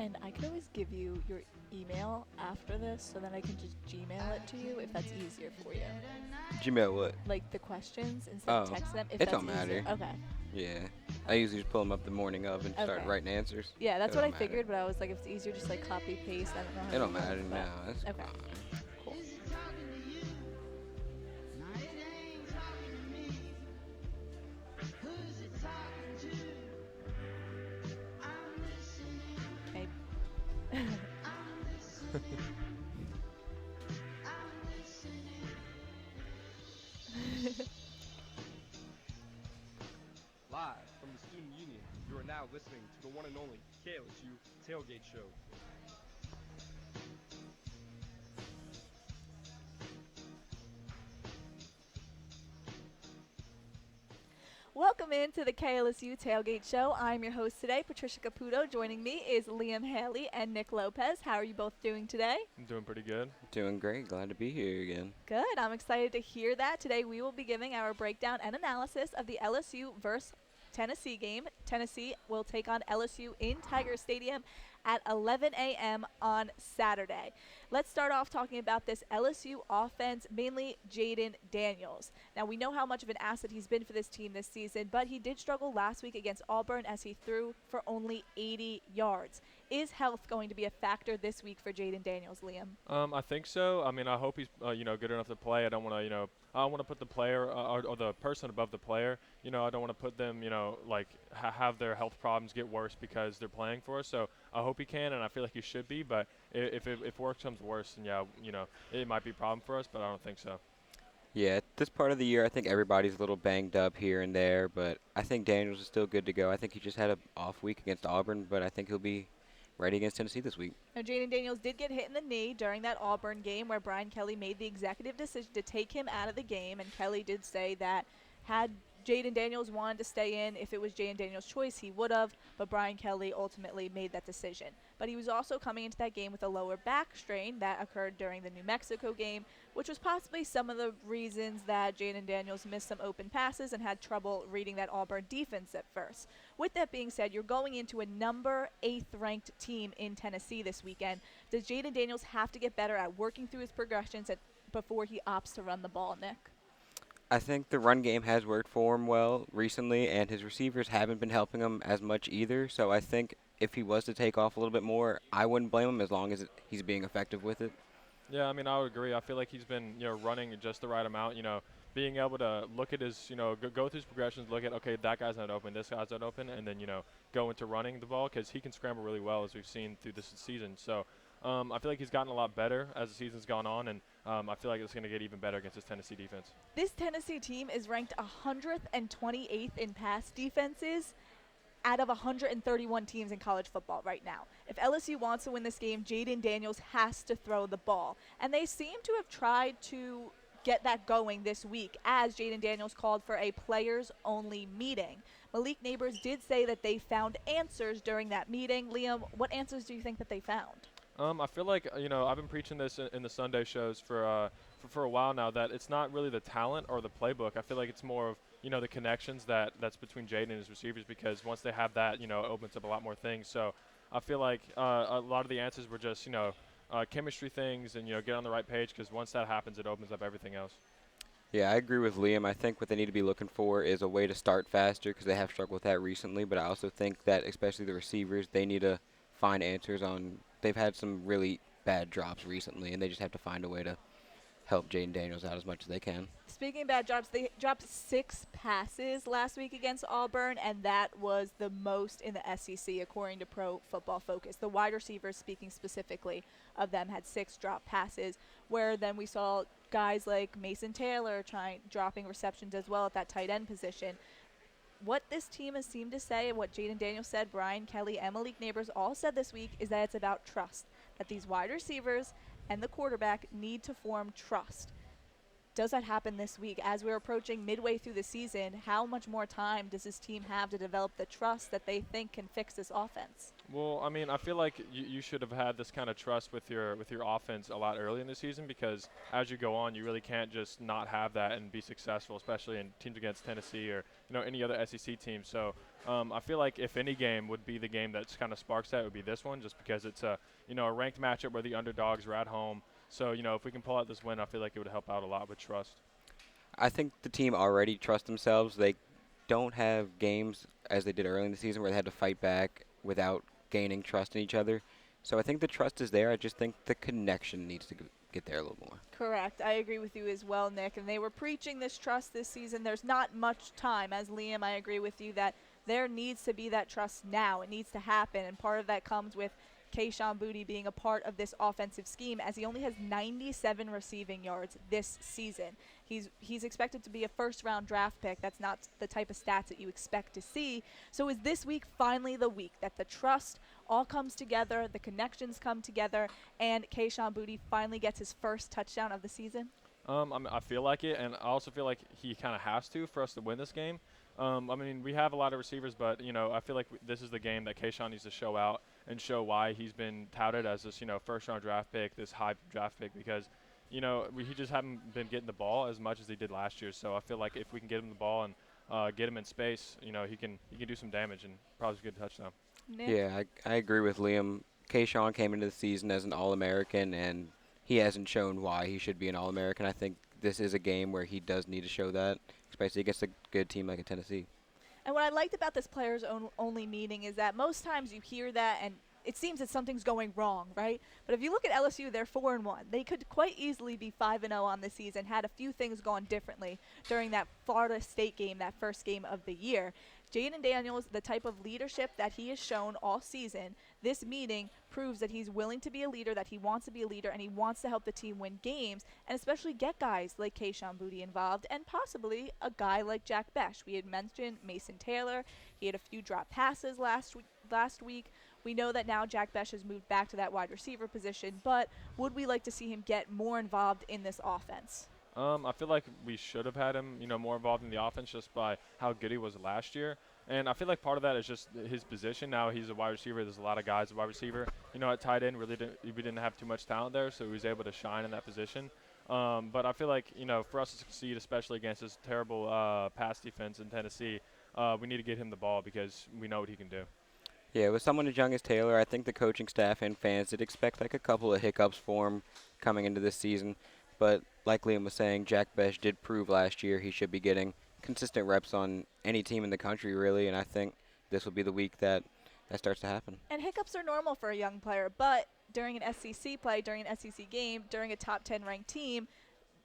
And I could always give you your email after this so then I can just Gmail it to you if that's easier for you. Gmail what? Like the questions instead of Oh, text them if it that's don't easier. matter. Okay. Yeah. I usually just pull them up the morning of and start Okay. writing answers. Yeah, It that's what I don't matter. figured, but I was like, if it's easier, just like copy paste. I don't know how It you don't work, matter but now. That's okay, fine. cool. Okay. Live from the Student Union, you are now listening to the one and only KLSU Tailgate Show. Welcome into the KLSU Tailgate Show. I'm your host today, Patricia Caputo. Joining me is Liam Haley and Nick Lopez. How are you both doing today? I'm doing pretty good. Doing great. Glad to be here again. Good. I'm excited to hear that. Today we will be giving our breakdown and analysis of the LSU versus Tennessee game. Tennessee will take on LSU in Tiger Stadium at 11 a.m. on Saturday. Let's start off talking about this LSU offense, mainly Jaden Daniels. Now, we know how much of an asset he's been for this team this season, but he did struggle last week against Auburn as he threw for only 80 yards. Is health going to be a factor this week for Jaden Daniels, Liam? I think so. I mean, I hope he's good enough to play. I don't want to I don't want to put the player or the person above the player. I don't want to put them like have their health problems get worse because they're playing for us. So I hope he can, and I feel like he should be. But if worse comes worse, then yeah, it might be a problem for us. But I don't think so. Yeah, at this part of the year, I think everybody's a little banged up here and there, but I think Daniels is still good to go. I think he just had an off week against Auburn, but I think he'll be ready against Tennessee this week. Now, Jaden Daniels did get hit in the knee during that Auburn game where Brian Kelly made the executive decision to take him out of the game, and Kelly did say that had Jaden Daniels wanted to stay in, if it was Jaden Daniels' choice, he would have, but Brian Kelly ultimately made that decision. But he was also coming into that game with a lower back strain that occurred during the New Mexico game, which was possibly some of the reasons that Jaden Daniels missed some open passes and had trouble reading that Auburn defense at first. With that being said, you're going into a number 8th ranked team in Tennessee this weekend. Does Jaden Daniels have to get better at working through his progressions before he opts to run the ball, Nick? I think the run game has worked for him well recently, and his receivers haven't been helping him as much either. So I think if he was to take off a little bit more, I wouldn't blame him as long as he's being effective with it. Yeah, I mean, I would agree. I feel like he's been running just the right amount. Being able to look at his go through his progressions, look at okay, that guy's not open, this guy's not open, and then go into running the ball because he can scramble really well as we've seen through this season. So. I feel like he's gotten a lot better as the season's gone on, and I feel like it's going to get even better against this Tennessee defense. This Tennessee team is ranked 128th in pass defenses out of 131 teams in college football right now. If LSU wants to win this game, Jaden Daniels has to throw the ball. And they seem to have tried to get that going this week as Jaden Daniels called for a players-only meeting. Malik Neighbors did say that they found answers during that meeting. Liam, what answers do you think that they found? I feel like I've been preaching this in the Sunday shows for a while now that it's not really the talent or the playbook. I feel like it's more of the connections that's between Jaden and his receivers because once they have that it opens up a lot more things. So I feel like a lot of the answers were just chemistry things and get on the right page because once that happens it opens up everything else. Yeah, I agree with Liam. I think what they need to be looking for is a way to start faster because they have struggled with that recently. But I also think that especially the receivers, they need to find answers on. They've had some really bad drops recently, and they just have to find a way to help Jaden Daniels out as much as they can. Speaking of bad drops, they dropped 6 passes last week against Auburn, and that was the most in the SEC according to Pro Football Focus. The wide receivers, speaking specifically of them, had 6 drop passes, where then we saw guys like Mason Taylor dropping receptions as well at that tight end position. What this team has seemed to say and what Jaden Daniels said, Brian Kelly, and Malik Neighbors all said this week is that it's about trust, that these wide receivers and the quarterback need to form trust. does that happen this week? As we're approaching midway through the season, how much more time does this team have to develop the trust that they think can fix this offense? Well, I mean, I feel like you should have had this kind of trust with your offense a lot early in the season, because as you go on, you really can't just not have that and be successful, especially in teams against Tennessee or any other SEC team. So I feel like if any game would be the game that kind of sparks that, it would be this one, just because it's a ranked matchup where the underdogs are at home. So if we can pull out this win, I feel like it would help out a lot with trust. I think the team already trusts themselves. They don't have games as they did early in the season where they had to fight back without gaining trust in each other. So I think the trust is there. I just think the connection needs to get there a little more. Correct. I agree with you as well, Nick. And they were preaching this trust this season. There's not much time. As Liam, I agree with you that there needs to be that trust now. It needs to happen. And part of that comes with Kayshon Boutte being a part of this offensive scheme, as he only has 97 receiving yards this season. He's expected to be a first-round draft pick. That's not the type of stats that you expect to see. So is this week finally the week that the trust all comes together, the connections come together, and Kayshon Boutte finally gets his first touchdown of the season? I feel like it, and I also feel like he kind of has to for us to win this game. I mean, we have a lot of receivers, but I feel like this is the game that Kayshon needs to show out and show why he's been touted as this first-round draft pick, this high draft pick, because he just haven't been getting the ball as much as he did last year. So I feel like if we can get him the ball and get him in space, he can do some damage and probably get a touchdown. Nick? Yeah, I agree with Liam. Kayshawn came into the season as an All-American, and he hasn't shown why he should be an All-American. I think this is a game where he does need to show that, especially against a good team like a Tennessee. And what I liked about this players only meeting is that most times you hear that and it seems that something's going wrong, right? But if you look at LSU, they're 4-1. They could quite easily be 5-0 on the season had a few things gone differently during that Florida State game, that first game of the year. Jaden Daniels, the type of leadership that he has shown all season, this meeting proves that he's willing to be a leader, that he wants to be a leader, and he wants to help the team win games, and especially get guys like Kayshon Boutte involved, and possibly a guy like Jack Bech. We had mentioned Mason Taylor. He had a few drop passes last week. We know that now Jack Bech has moved back to that wide receiver position, but would we like to see him get more involved in this offense? I feel like we should have had him, more involved in the offense just by how good he was last year. And I feel like part of that is just his position. Now he's a wide receiver. There's a lot of guys at wide receiver. At tight end, we didn't have too much talent there, so he was able to shine in that position. But I feel like, for us to succeed, especially against this terrible pass defense in Tennessee, we need to get him the ball because we know what he can do. Yeah, with someone as young as Taylor, I think the coaching staff and fans did expect like a couple of hiccups for him coming into this season. But like Liam was saying, Jack Bech did prove last year he should be getting consistent reps on any team in the country, really, and I think this will be the week that starts to happen. And hiccups are normal for a young player, but during an SEC play, during an SEC game, during a top 10 ranked team,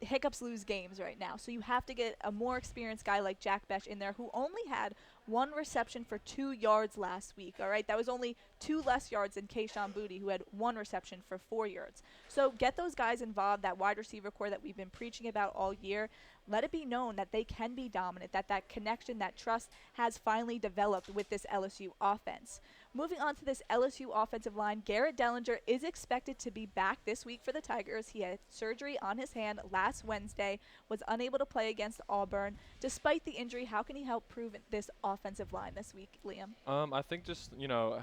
hiccups lose games right now. So you have to get a more experienced guy like Jack Bech in there, who only had 1 reception for 2 yards last week. All right, that was only 2 less yards than Kayshon Boutte, who had 1 reception for 4 yards. So get those guys involved, that wide receiver core that we've been preaching about all year. Let it be known that they can be dominant, that connection, that trust has finally developed with this LSU offense. Moving on to this LSU offensive line, Garrett Dellinger is expected to be back this week for the Tigers. He had surgery on his hand last Wednesday, was unable to play against Auburn. Despite the injury, how can he help prove this offensive line this week, Liam? I think just,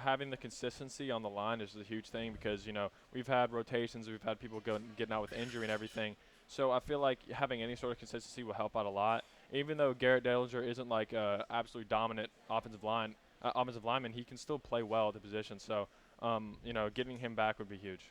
having the consistency on the line is a huge thing because, we've had rotations, we've had people getting out with injury and everything. So I feel like having any sort of consistency will help out a lot. Even though Garrett Dellinger isn't like absolutely dominant offensive lineman, he can still play well at the position. So, getting him back would be huge.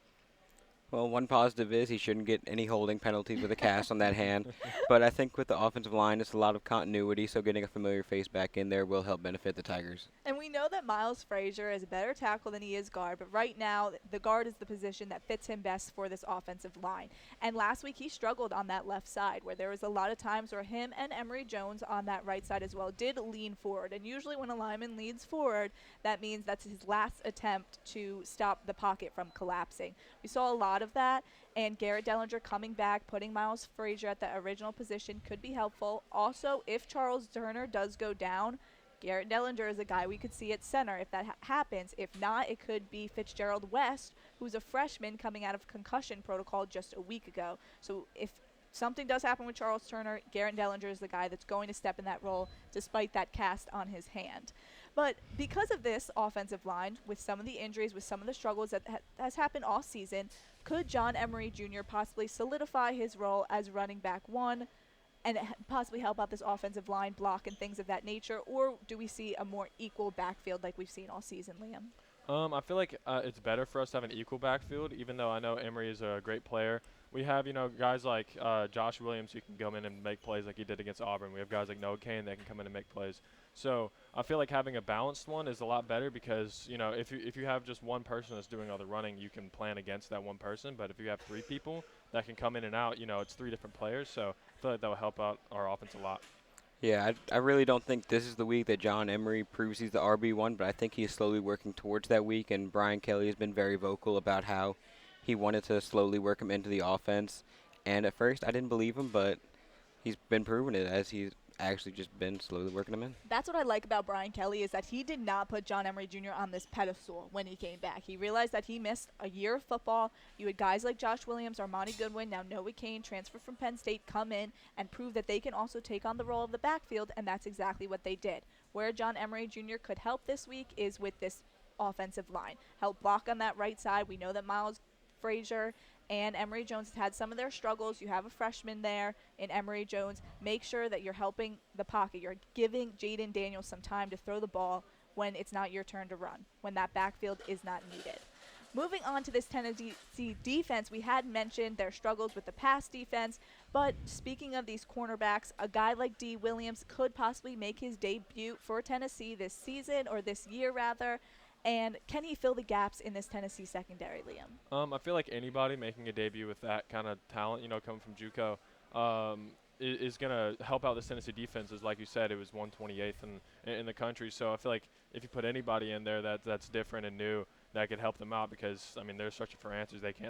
Well, one positive is he shouldn't get any holding penalties with a cast on that hand. But I think with the offensive line, it's a lot of continuity, so getting a familiar face back in there will help benefit the Tigers. And we know that Miles Frazier is a better tackle than he is guard, but right now the guard is the position that fits him best for this offensive line. And last week he struggled on that left side, where there was a lot of times where him and Emory Jones on that right side as well did lean forward. And usually when a lineman leans forward, that means that's his last attempt to stop the pocket from collapsing. We saw a lot of that, and Garrett Dellinger coming back, putting Miles Frazier at the original position could be helpful. Also, if Charles Turner does go down, Garrett Dellinger is a guy we could see at center if that happens. If not, it could be Fitzgerald West, who's a freshman coming out of concussion protocol just a week ago. So if something does happen with Charles Turner, Garrett Dellinger is the guy that's going to step in that role despite that cast on his hand. But because of this offensive line, with some of the injuries, with some of the struggles that has happened all season, could John Emery Jr. possibly solidify his role as running back one and possibly help out this offensive line block and things of that nature? Or do we see a more equal backfield like we've seen all season, Liam? I feel like it's better for us to have an equal backfield, even though I know Emery is a great player. We have, guys like Josh Williams who can come in and make plays like he did against Auburn. We have guys like Noah Kane that can come in and make plays. So I feel like having a balanced one is a lot better because, if you have just one person that's doing all the running, you can plan against that one person. But if you have three people that can come in and out, it's three different players. So I feel like that will help out our offense a lot. Yeah, I really don't think this is the week that John Emery proves he's the RB1, but I think he's slowly working towards that week, and Brian Kelly has been very vocal about how he wanted to slowly work him into the offense. And at first, I didn't believe him, but he's been proving it as he's actually just been slowly working him in. That's what I like about Brian Kelly, is that he did not put John Emery Jr. on this pedestal when he came back. He realized that he missed a year of football. You had guys like Josh Williams, Armani Goodwin, now Noah Kane, transfer from Penn State, come in and prove that they can also take on the role of the backfield, and that's exactly what they did. Where John Emery Jr. could help this week is with this offensive line. Help block on that right side. We know that Miles Frazier and Emory Jones has had some of their struggles. You have a freshman there in Emory Jones. Make sure that you're helping the pocket. You're giving Jaden Daniels some time to throw the ball when it's not your turn to run, when that backfield is not needed. Moving on to this Tennessee defense, we had mentioned their struggles with the pass defense, but speaking of these cornerbacks, a guy like D. Williams could possibly make his debut for Tennessee this season, or this year rather. And can he fill the gaps in this Tennessee secondary, Liam? I feel like anybody making a debut with that kind of talent, coming from JUCO, is going to help out the Tennessee defense. As like you said, it was 128th in the country. So I feel like if you put anybody in there that's different and new, that could help them out because, they're searching for answers. They can't